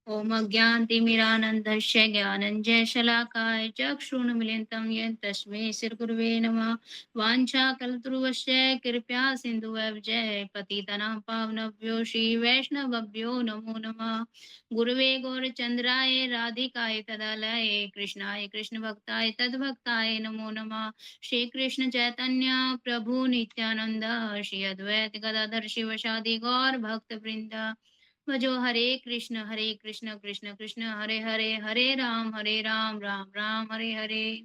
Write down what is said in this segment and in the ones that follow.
ओम अज्ञानतिमिरान्धस्य ज्ञानञ्जयशलाकाय चक्षुरुन्मीलितं येन तस्मै श्रीगुरुवे नमः। वाञ्छाकल्पतरुश्च कृपया सिन्धुभ्यो पतितनां पावनेभ्यो श्रीवैष्णवेभ्यो नमो नमः। गुरुवे गौरचन्द्राय राधिकाय तदालये कृष्णाय कृष्णभक्ताय तद्भक्ताय नमो नमः। श्रीकृष्ण चैतन्य प्रभु नित्यानन्द श्री अद्वैत गदाधर शिवसादि गौर भक्तवृंद भजो हरे कृष्ण कृष्ण कृष्ण हरे हरे, हरे राम राम राम हरे हरे।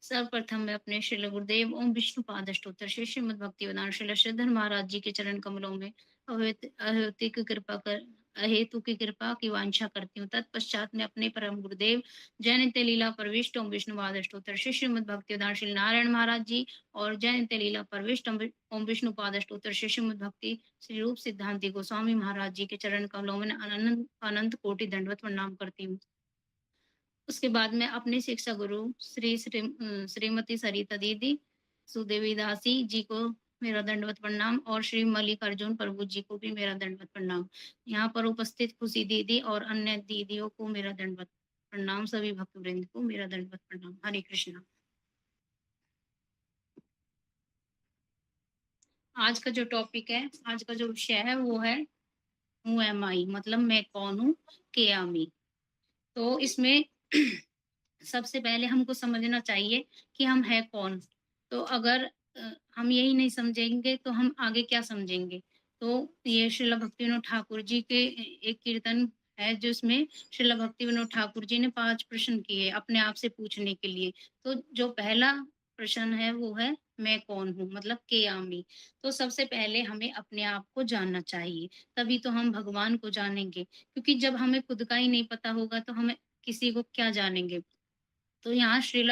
सर्वप्रथम मैं अपने श्रील गुरुदेव ओम विष्णु पाद अष्टोत्तर श्री श्रीमद भक्ति वेदांत श्रील श्रीधर महाराज जी के चरण कमलों में अहेतु की कृपा कर अहेतु की कृपा की वांछा करती हूँ। तत्पश्चात मैं अपने परम गुरुदेव जय नित्य लीला परविष्ट ओम विष्णु पाद अष्टोत्तर श्री श्रीमद भक्ति वेदांत श्री नारायण महाराज जी और जय नित्य लीला परविष्ट ओम विष्णु पाद अष्टोत्तर श्री श्रीमद भक्ति श्री रूप सिद्धांति गोस्वामी महाराज जी के चरण कमलों में अनंत अनंत कोटि दंडवत प्रणाम करती हूँ। उसके बाद में अपने शिक्षा गुरु श्रीमती सरिता दीदी सुदेवी दासी जी को मेरा दंडवत प्रणाम और श्री मल्लिकार्जुन प्रभु जी को भी मेरा दंडवत प्रणाम। यहाँ पर उपस्थित खुशी दीदी और अन्य दीदियों को मेरा दंडवत प्रणाम। सभी भक्त वृंद को मेरा दंडवत प्रणाम। हरे कृष्णा। आज का जो टॉपिक है, आज का जो विषय है वो है हु एम आई, मतलब मैं कौन हूँ, के आमी। तो इसमें सबसे पहले हमको समझना चाहिए कि हम है कौन। तो अगर हम यही नहीं समझेंगे तो हम आगे क्या समझेंगे। तो ये श्रील भक्ति विनोद ठाकुर जी के एक कीर्तन है जिसमें श्रील भक्ति विनोद ठाकुर जी ने 5 प्रश्न किए अपने आप से पूछने के लिए। तो जो पहला प्रश्न है वो है मैं कौन हूँ, मतलब के आमी। तो सबसे पहले हमें अपने आप को जानना चाहिए, तभी तो हम भगवान को जानेंगे। क्योंकि जब हमें खुद का ही नहीं पता होगा तो हमें किसी को क्या जानेंगे। तो यहाँ श्री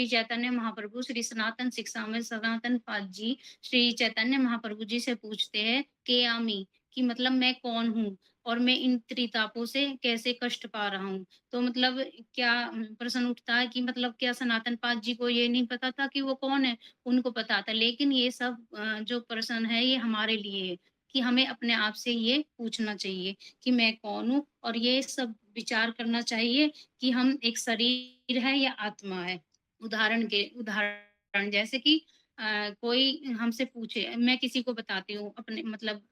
चैतन्य महाप्रभु श्री सनातन शिक्षा में सनातन पाद जी श्री चैतन्य महाप्रभु जी से पूछते हैं के आमी, कि मतलब मैं कौन हूँ और मैं इन त्रितापों से कैसे कष्ट पा रहा हूँ। तो मतलब क्या प्रश्न उठता है कि मतलब क्या सनातन पाद जी को ये नहीं पता था कि वो कौन है। उनको पता था, लेकिन ये सब जो प्रश्न है ये हमारे लिए है कि हमें अपने आप से ये पूछना चाहिए कि मैं कौन हूँ, और ये सब विचार करना चाहिए कि हम एक शरीर है या आत्मा है। उदाहरण जैसे कि कोई हमसे पूछे, मैं किसी को बताती हूँ अपने मतलब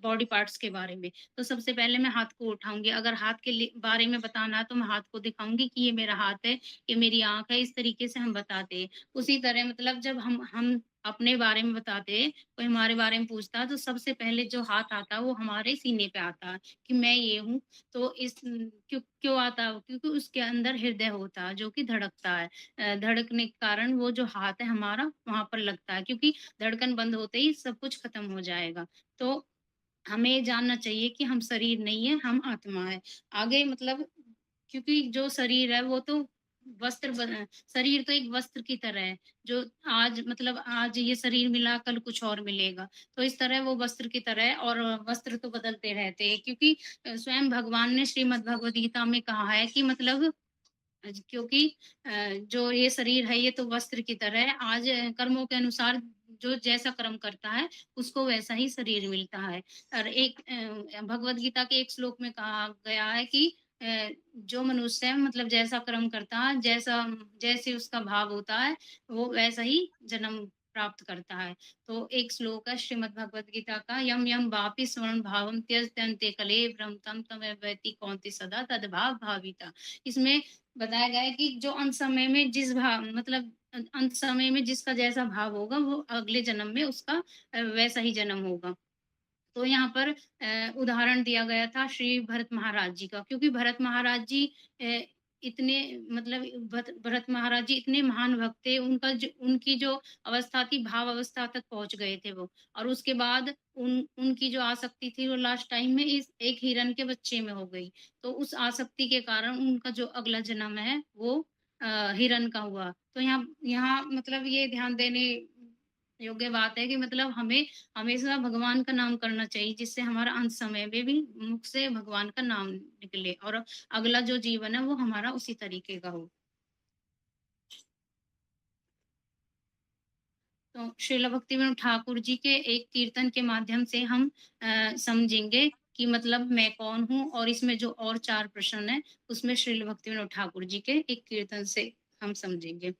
बॉडी पार्ट्स के बारे में। तो सबसे पहले मैं हाथ को उठाऊंगी। अगर हाथ के बारे में बताना है तो मैं हाथ को दिखाऊंगी कि ये मेरा हाथ है, ये मेरी आंख है। इस तरीके से हम बताते हैं। उसी तरह मतलब जब हम अपने बारे में बताते हैं, कोई हमारे बारे में पूछता है तो सबसे पहले जो हाथ आता है वो हमारे सीने पे आता है कि मैं ये हूँ। तो इस क्यों क्यों आता है, क्योंकि उसके अंदर हृदय होता है जो कि धड़कता है। धड़कने के कारण वो जो हाथ है हमारा वहां पर लगता है, क्योंकि धड़कन बंद होते ही सब कुछ खत्म हो जाएगा। तो हमें ये जानना चाहिए कि हम शरीर नहीं है, हम आत्मा है। आगे मतलब क्योंकि जो शरीर है वो तो शरीर तो एक वस्त्र की तरह है। जो आज मतलब आज ये शरीर मिला, कल कुछ और मिलेगा। तो इस तरह वो वस्त्र की तरह है, और वस्त्र तो बदलते रहते हैं। क्योंकि स्वयं भगवान ने श्रीमद् भगवद गीता में कहा है कि मतलब क्योंकि जो ये शरीर है ये तो वस्त्र की तरह है। आज कर्मों के अनुसार जो जैसा कर्म करता है उसको वैसा ही शरीर मिलता है। और एक भगवत गीता के एक श्लोक में कहा गया है कि जो मनुष्य है मतलब जैसा कर्म करता है, जैसे उसका भाव होता है वो वैसा ही जन्म प्राप्त करता है। तो एक श्लोक है श्रीमद् भगवत गीता का, यम यम वापि स्वर्ण भावम त्यजत्यन्ते कले तम तम व्यति कौंति सदा तद्भाव भाविता। इसमें बताया गया है कि जो अंत समय में जिस भाव मतलब अंत समय में जिसका जैसा भाव होगा वो अगले जन्म में उसका वैसा ही जन्म होगा। तो यहाँ पर उदाहरण दिया गया था श्री भरत महाराज जी का, क्योंकि भरत महाराज जी अ, इतने मतलब भरत महाराज जी इतने महान भक्त थे। उनकी जो अवस्था थी भाव अवस्था तक पहुंच गए थे वो। और उसके बाद उनकी जो आसक्ति थी वो लास्ट टाइम में इस एक हिरन के बच्चे में हो गई। तो उस आसक्ति के कारण उनका जो अगला जन्म है वो हिरन का हुआ। तो यहाँ यहाँ मतलब ये ध्यान देने योग्य बात है कि मतलब हमें हमेशा भगवान का नाम करना चाहिए, जिससे हमारा अंत समय में भी मुख से भगवान का नाम निकले और अगला जो जीवन है वो हमारा उसी तरीके का हो। तो श्रील भक्तिविनोद ठाकुर जी के एक कीर्तन के माध्यम से हम समझेंगे कि मतलब मैं कौन हूँ, और इसमें जो और 4 प्रश्न हैं, उसमें श्रील भक्तिविनोद ठाकुर जी के एक कीर्तन से हम समझेंगे।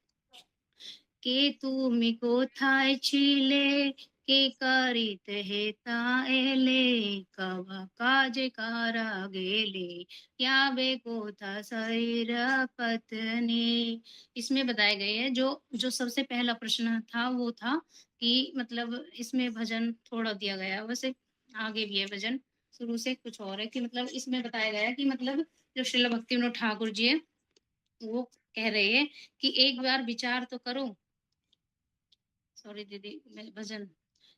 के তুমি কোথায় ছিলে কে করিতে হেতা এলে কবা কাজে কারা गेले याबे कोथा शरीर पत्नी। इसमें बताए गए हैं जो जो सबसे पहला प्रश्न था वो था कि मतलब इसमें भजन थोड़ा दिया गया है, वैसे आगे भी है भजन, शुरू से कुछ और है कि मतलब इसमें बताया गया है कि मतलब जो श्रील भक्ति विनोद ठाकुर जी है वो कह रहे हैं कि एक बार विचार तो करो, सॉरी दीदी मैं भजन,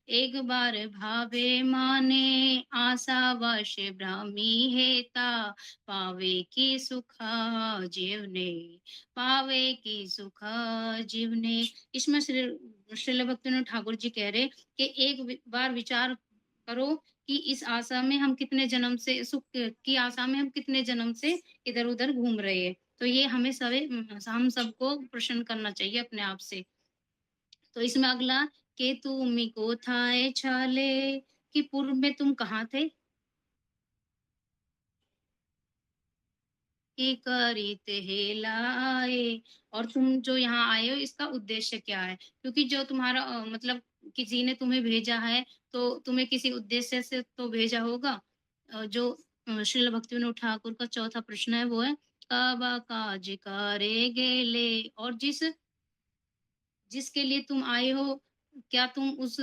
एक बार भावे माने आशा वश भ्रामी हेता पावे की सुखा जीवने, पावे की सुखा जीवने। इसमें श्री श्रील भक्तिनाथ ठाकुर जी कह रहे कि एक बार विचार करो कि इस आशा में हम कितने जन्म से, सुख की आशा में हम कितने जन्म से इधर उधर घूम रहे हैं। तो ये हमें सभी, हम सबको प्रश्न करना चाहिए अपने आप से। तो इसमें अगला, के तुम को थाए छाले, कि पूर्व में तुम कहाँ थे, कि करीत हेला आए, और तुम जो यहाँ आए हो इसका उद्देश्य क्या है, क्योंकि जो तुम्हारा मतलब किसी ने तुम्हें भेजा है तो तुम्हें किसी उद्देश्य से तो भेजा होगा। जो श्रील भक्तिविनोद ठाकुर का चौथा प्रश्न है वो है, काबा काज करे गेले, और जिसके लिए तुम आए हो, क्या तुम उस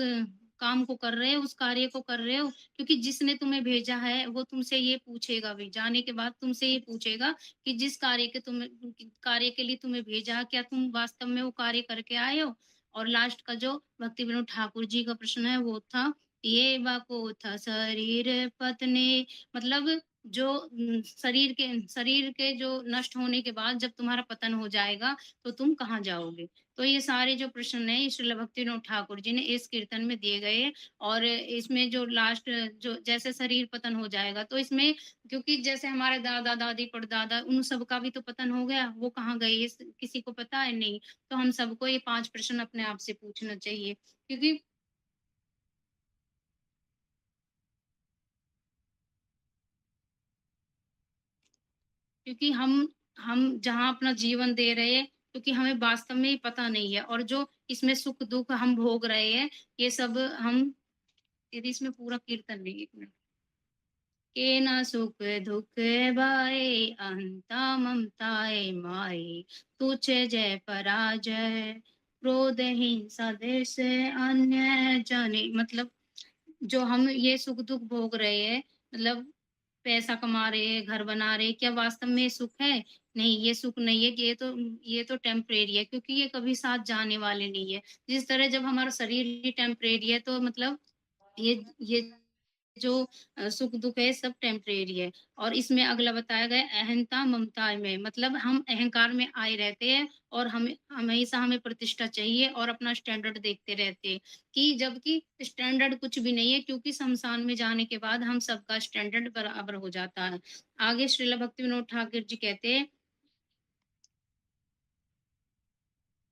काम को कर रहे हो, उस कार्य को कर रहे हो, क्योंकि जिसने तुम्हें भेजा है वो तुमसे ये पूछेगा भी, जाने के बाद तुमसे ये पूछेगा कि जिस कार्य के लिए तुम्हें भेजा, क्या तुम वास्तव में वो कार्य करके आए हो। और लास्ट का जो भक्ति विनोद ठाकुर जी का प्रश्न है वो था, ये बाको था शरीर पतने, मतलब जो शरीर के जो नष्ट होने के बाद जब तुम्हारा पतन हो जाएगा तो तुम कहाँ जाओगे। तो ये सारे जो प्रश्न हैं श्रील भक्तिविनोद ठाकुर जी ने इस कीर्तन में दिए गए हैं। और इसमें जो लास्ट, जो जैसे शरीर पतन हो जाएगा तो इसमें, क्योंकि जैसे हमारे दादा दादी परदादा उन सब का भी तो पतन हो गया, वो कहाँ गए किसी को पता है नहीं। तो हम सबको ये 5 प्रश्न अपने आप से पूछना चाहिए, क्योंकि हम जहाँ अपना जीवन दे रहे हैं, क्योंकि हमें वास्तव में ही पता नहीं है, और जो इसमें सुख दुख हम भोग रहे हैं ये सब हम, यदि इसमें पूरा कीर्तन नहीं, एक मिनट, के न सुख दुख बाए अहंता ममताए माए, तुझे जय पराजय क्रोध हिंसा देश अन्य जाने। मतलब जो हम ये सुख दुख भोग रहे हैं, मतलब पैसा कमा रहे हैं, घर बना रहे हैं, क्या वास्तव में सुख है? नहीं, ये सुख नहीं है, ये तो टेम्परेरी है, क्योंकि ये कभी साथ जाने वाले नहीं है। जिस तरह जब हमारा शरीर ही टेम्परेरी है तो मतलब ये जो सुख दुख है सब टेम्परेरी है। और इसमें अगला बताया गया अहंता ममता में, मतलब हम अहंकार में आए रहते हैं और हमें हमेशा हमें प्रतिष्ठा चाहिए और अपना स्टैंडर्ड देखते रहते हैं, कि जबकि स्टैंडर्ड कुछ भी नहीं है, क्योंकि शमशान में जाने के बाद हम सबका स्टैंडर्ड बराबर हो जाता है। आगे श्रील भक्ति विनोद ठाकुर जी कहते हैं,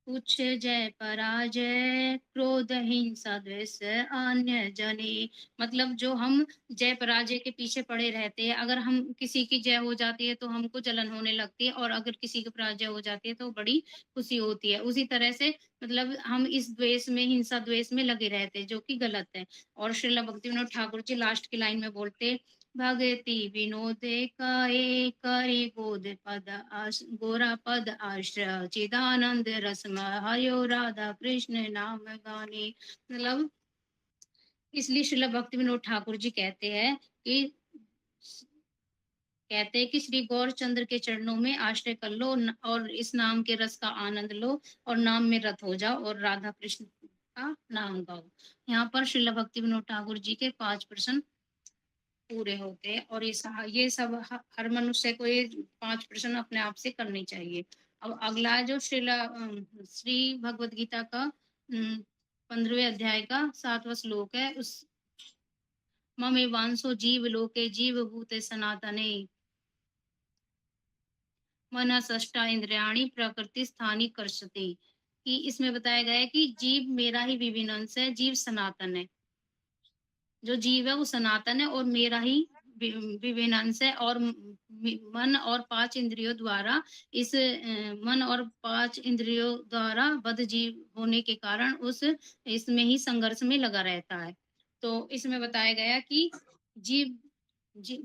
तुच्छ जय पराजय क्रोध हिंसा द्वेष अन्य जने। मतलब जो हम जय पराजय के पीछे पड़े रहते हैं, अगर हम किसी की जय हो जाती है तो हमको जलन होने लगती है, और अगर किसी की पराजय हो जाती है तो बड़ी खुशी होती है। उसी तरह से मतलब हम इस द्वेष में, हिंसा द्वेष में लगे रहते हैं, जो कि गलत है। और श्रील भक्ति विनोद ठाकुर जी लास्ट की लाइन में बोलते, भगति विनोदे काए करि गोद पद गोरा पद आश्रय चिदानंद रसमय हयो राधा कृष्ण नाम गाने। मतलब इसलिए श्रील भक्ति विनोद ठाकुर जी कहते हैं कि श्री गौरचंद्र के चरणों में आश्रय कर लो और इस नाम के रस का आनंद लो और नाम में रत हो जाओ और राधा कृष्ण का नाम गाओ। यहाँ पर श्रील भक्ति विनोद ठाकुर जी के 5 प्रश्न पूरे होते हैं, और ये सब हर मनुष्य को ये 5 प्रश्न अपने आप से करनी चाहिए। अब अगला है जो श्री भगवत गीता का 15वें अध्याय का 7वां श्लोक है। उस ममे वांसो जीव लोके जीव भूते सनातने मनसष्टा इंद्रियाणि प्रकृति स्थानी कर्षति। कि इसमें बताया गया है कि जीव मेरा ही विभिन्न अंश है, जीव सनातन है, जो जीव है वो सनातन है और मेरा ही विभिन्न है और मन और 5 इंद्रियों द्वारा मन और 5 इंद्रियों द्वारा बद्ध जीव होने के कारण इसमें ही संघर्ष में लगा रहता है। तो इसमें बताया गया कि जीव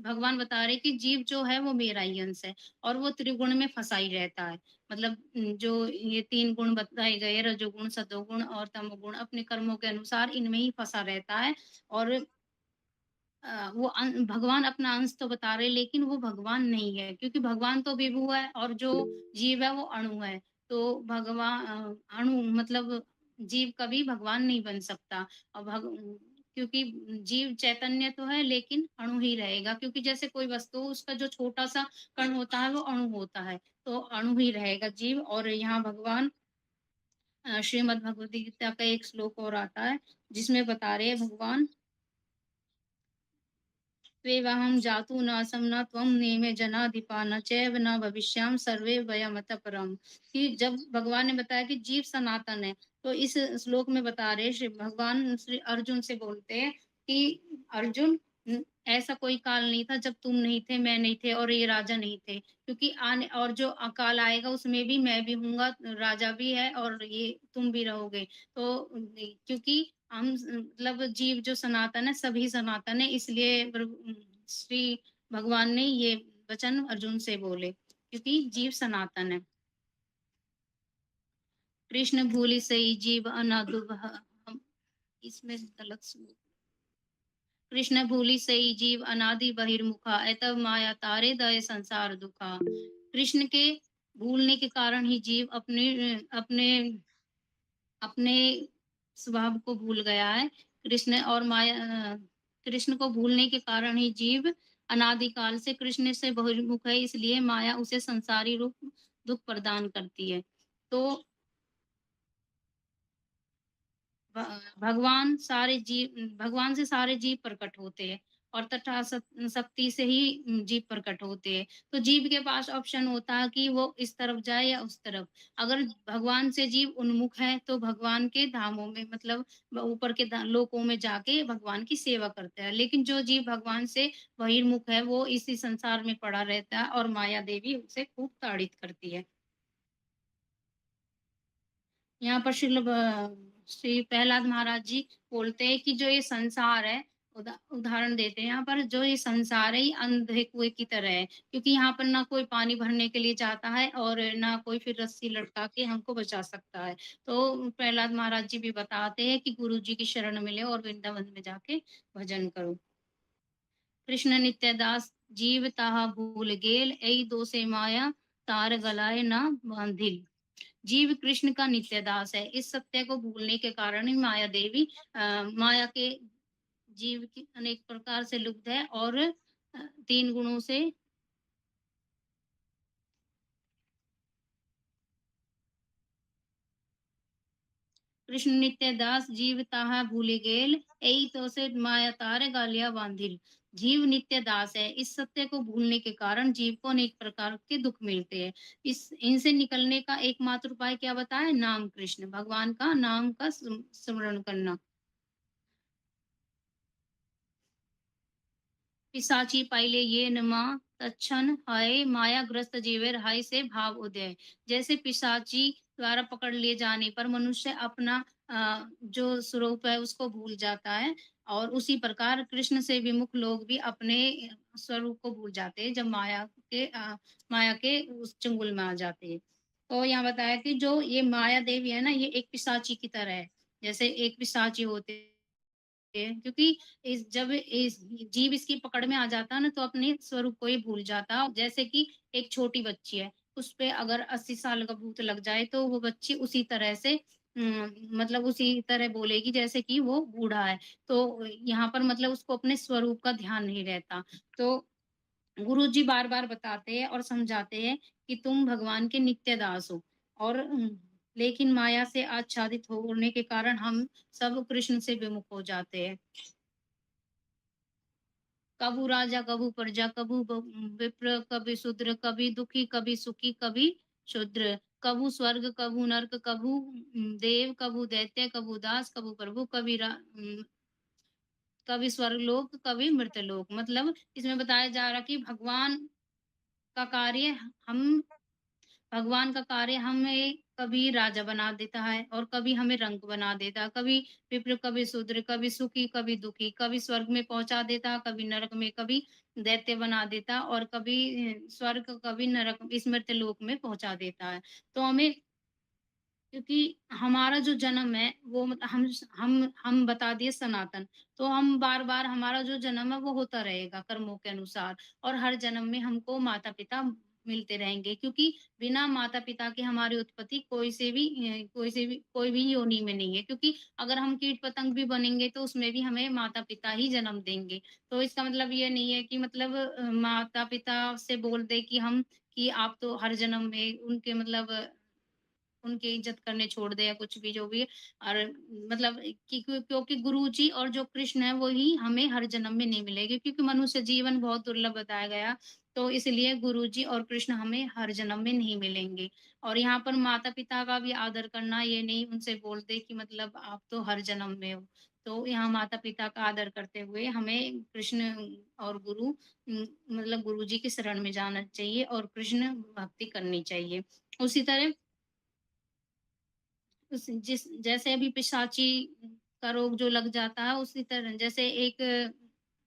भगवान बता रहे कि जीव जो है वो मेरा ही अंश है और वो त्रिगुण में फँसा ही रहता है। मतलब जो ये 3 गुण बताए गए रजोगुण, सतोगुण और तमोगुण अपने कर्मों के अनुसार इनमें ही फँसा रहता है और वो भगवान अपना अंश तो बता रहे लेकिन वो भगवान नहीं है क्योंकि भगवान तो विभु है और जो जीव है वो अणु है। तो अणु मतलब जीव कभी भगवान नहीं बन सकता और क्योंकि जीव चैतन्य तो है लेकिन अणु ही रहेगा क्योंकि जैसे कोई वस्तु उसका जो छोटा-सा कण होता है वो अणु होता है, तो अणु ही रहेगा जीव और यहाँ भगवान श्रीमद् भगवद गीता का एक श्लोक और आता है जिसमें बता रहे हैं भगवान त्वेवाहं जातु नासं न त्वं नेमे जनाधिपा न चैव न भविष्याम सर्वे वयमतः परम्। कि जब भगवान ने बताया कि जीव सनातन है, तो इस श्लोक में बता रहे श्री भगवान श्री अर्जुन से बोलते हैं कि अर्जुन ऐसा कोई काल नहीं था जब तुम नहीं थे, मैं नहीं थे और ये राजा नहीं थे। क्योंकि आने और जो काल आएगा उसमें भी मैं भी हूँगा, राजा भी है और ये तुम भी रहोगे। तो क्योंकि हम मतलब जीव जो सनातन है सभी सनातन है इसलिए श्री भगवान ने ये वचन अर्जुन से बोले क्योंकि जीव सनातन है। कृष्ण भूलि सही जीव अनादुभः इसमें गलत श्लोक कृष्ण भूलि सही जीव अनादि बहिर्मुखा एतव माया तारे दय संसार दुखा। कृष्ण के भूलने के कारण ही जीव अपने अपने स्वभाव को भूल गया है। कृष्ण को भूलने के कारण ही जीव अनादिकाल से कृष्ण से बहिर्मुख है इसलिए माया उसे संसारी रूप दुख प्रदान करती है। तो भगवान से सारे जीव प्रकट होते हैं और तथा शक्ति से ही जीव प्रकट होते हैं। तो जीव के पास ऑप्शन होता है कि वो इस तरफ जाए या उस तरफ। अगर भगवान से जीव उन्मुख है तो भगवान के धामों में मतलब ऊपर के लोकों में जाके भगवान की सेवा करता है। लेकिन जो जीव भगवान से बहिर्मुख है वो इसी संसार में पड़ा रहता है और माया देवी उसे खूब ताड़ित करती है। यहाँ पर श्री प्रहलाद महाराज जी बोलते हैं कि जो ये संसार है उदाहरण देते हैं यहाँ पर जो ये संसार है ये अंधे कुएं की तरह है क्योंकि यहाँ पर ना कोई पानी भरने के लिए जाता है और ना कोई फिर रस्सी लटका के हमको बचा सकता है। तो प्रहलाद महाराज जी भी बताते हैं कि गुरु जी की शरण मिले और वृंदावन में जाके भजन करो। कृष्ण नित्य दास जीव ताहा भूल गेल ऐ दो से माया तार गलाए ना बांधिल। जीव कृष्ण का नित्य दास है। इस सत्य को भूलने के कारण ही माया देवी माया के जीव की अनेक प्रकार से लुप्त है और 3 गुणों से कृष्ण नित्य दास जीव ताहा भूले गेल एई तो से माया तार गालिया बांधिल। जीव नित्य दास है। इस सत्य को भूलने के कारण जीव को अनेक प्रकार के दुख मिलते हैं। इस इनसे निकलने का एकमात्र उपाय क्या बताया? नाम कृष्ण भगवान का नाम का स्मरण करना। पिशाची पाइले ये नमा तच्छन हाय मायाग्रस्त जीवेर हाय से भाव उदय। जैसे पिशाची द्वारा पकड़ लिए जाने पर मनुष्य अपना जो स्वरूप है उसको भूल जाता है और उसी प्रकार कृष्ण से विमुख लोग भी अपने स्वरूप को भूल जाते हैं जब माया के उस चंगुल में आ जाते हैं। तो यहाँ बताया कि जो ये माया देवी है ना ये एक पिशाची की तरह है। जैसे एक पिशाची होते है क्योंकि जब इस जीव इसकी पकड़ में आ जाता है ना तो अपने स्वरूप को ही भूल जाता है। जैसे कि एक छोटी बच्ची है उस पे अगर 80 साल का भूत लग जाए तो वो बच्ची उसी तरह से मतलब उसी तरह बोलेगी जैसे कि वो बूढ़ा है। तो यहाँ पर मतलब उसको अपने स्वरूप का ध्यान नहीं रहता। तो गुरुजी बार-बार बताते हैं और समझाते हैं कि तुम भगवान के नित्य दास हो और लेकिन माया से आच्छादित होने के कारण हम सब कृष्ण से विमुख हो जाते हैं। कभू राजा, कभू प्रजा, विप्र, कभी शूद्र, कभी दुखी, कभी सुखी, कभी शूद्र, कभू स्वर्ग, कभू नर्क, कभू देव, कभू दैत्य, कभू दास, कभू प्रभु, कभी स्वर्गलोक, कभी मृत्यलोक। मतलब इसमें बताया जा रहा है कि का कार्य हम भगवान का कार्य हमें कभी राजा बना देता है और कभी हमें रंक बना देता है। कभी विप्र, कभी शूद्र, कभी सुखी, कभी दुखी, कभी स्वर्ग में पहुँचा देता, कभी नरक में, कभी दैत्य बना देता और कभी स्वर्ग, कभी नरक इस मृत्यलोक में पहुँचा देता है। तो हमें क्योंकि हमारा जो जन्म है वो हम बता दिए सनातन, तो हम बार-बार हमारा जो जन्म है वो होता रहेगा कर्मों के अनुसार और हर जन्म में हमको माता-पिता मिलते रहेंगे क्योंकि बिना माता-पिता के हमारी उत्पत्ति कोई भी योनि में नहीं है क्योंकि अगर हम कीट-पतंग भी बनेंगे तो उसमें भी हमें माता-पिता ही जन्म देंगे। तो इसका मतलब ये नहीं है कि मतलब माता-पिता से बोल दे कि आप तो हर जन्म में उनके मतलब उनकी इज़्ज़त करने छोड़ दे या कुछ भी जो भी है और मतलब कि क्योंकि गुरुजी और जो कृष्ण है वही हमें हर जन्म में नहीं मिलेंगे क्योंकि मनुष्य जीवन बहुत दुर्लभ बताया गया, तो इसलिए गुरुजी और कृष्ण हमें हर जन्म में नहीं मिलेंगे। और यहाँ पर माता-पिता का भी आदर करना, ये नहीं उनसे बोल दे कि मतलब आप तो हर जन्म में हो। तो यहाँ माता-पिता का आदर करते हुए हमें कृष्ण और मतलब गुरुजी की शरण में जाना चाहिए और कृष्ण भक्ति करनी चाहिए। उसी तरह उस जिस जैसे अभी पिशाची का रोग जो लग जाता है, उसी तरह जैसे एक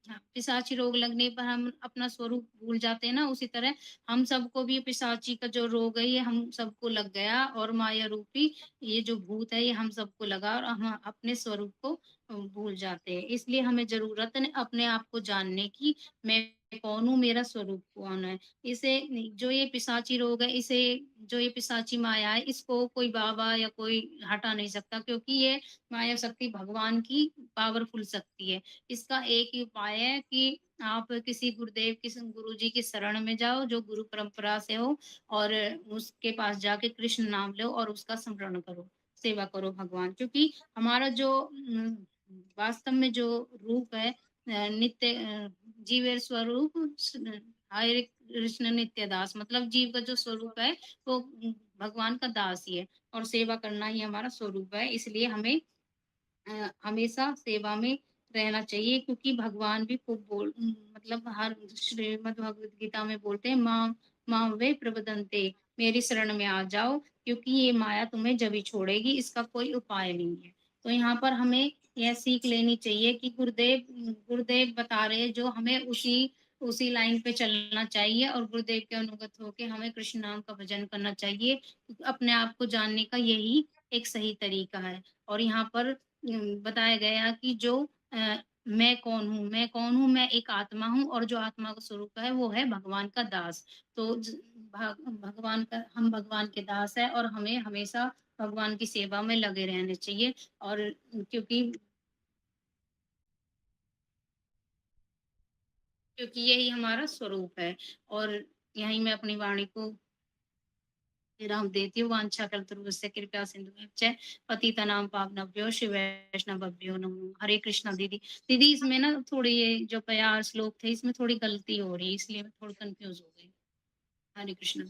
पिशाची रोग लगने पर हम अपना स्वरूप भूल जाते हैं ना, उसी तरह हम सबको भी पिशाची का जो रोग है, ये हम सबको लग गया और माया रूपी ये जो भूत है, ये हम सबको लगा और हम अपने स्वरूप को भूल जाते हैं। इसलिए हमें ज़रूरत है अपने आप को जानने की, मैं कौन हूँ, मेरा स्वरूप कौन है। इसे जो ये पिशाची रोग है, इसे जो ये पिशाची माया है, इसको कोई बाबा या कोई हटा नहीं सकता क्योंकि ये माया शक्ति भगवान की पावरफुल शक्ति है। इसका एक ही उपाय है कि आप किसी गुरुदेव, किसी गुरुजी की शरण में जाओ, जो गुरु परंपरा से हो और उसके पास जाके कृष्ण नाम लो और उसका स्मरण करो, सेवा करो भगवान। क्योंकि हमारा जो वास्तव में जो रूप है नित्य जीवेर स्वरूप हरे कृष्ण नित्य दास मतलब जीव का जो स्वरूप है वो भगवान का दास ही है और सेवा करना ही हमारा स्वरूप है। इसलिए हमें हमेशा सेवा में रहना चाहिए क्योंकि भगवान भी खूब मतलब हर श्रीमद् भगवत गीता में बोलते हैं माँ माँ वे प्रबदन्ते मेरी शरण में आ जाओ क्योंकि ये माया तुम्हें जभी छोड़ेगी इसका कोई उपाय नहीं है। तो यहाँ पर हमें यह सीख लेनी चाहिए कि गुरुदेव बता रहे हैं जो हमें उसी उसी लाइन पे चलना चाहिए और गुरुदेव के अनुगत होके हमें कृष्ण नाम का भजन करना चाहिए। अपने आप को जानने का यही एक सही तरीका है। और यहाँ पर बताया गया कि जो मैं कौन हूँ? मैं कौन हूँ? मैं एक आत्मा हूँ और जो आत्मा का स्वरूप है वो है भगवान का दास। तो भगवान का हम भगवान के दास हैं और हमें हमेशा भगवान की सेवा में लगे रहने चाहिए और क्योंकि यही हमारा स्वरूप है और यहीं मैं अपनी वाणी को विराम देती हूँ। वाञ्छाकल्पतरुभ्यश्च कृपया सिन्धुभ्यश्च पतितनां पावनेभ्यो शिव वैष्णवेभ्यो नमः। हरे कृष्णा दीदी। दीदी इसमें ना थोड़ी ये जो प्यार श्लोक थे इसमें थोड़ी गलती हो रही है इसलिए मैं थोड़ी कन्फ्यूज़ हो गई। हरे कृष्णा।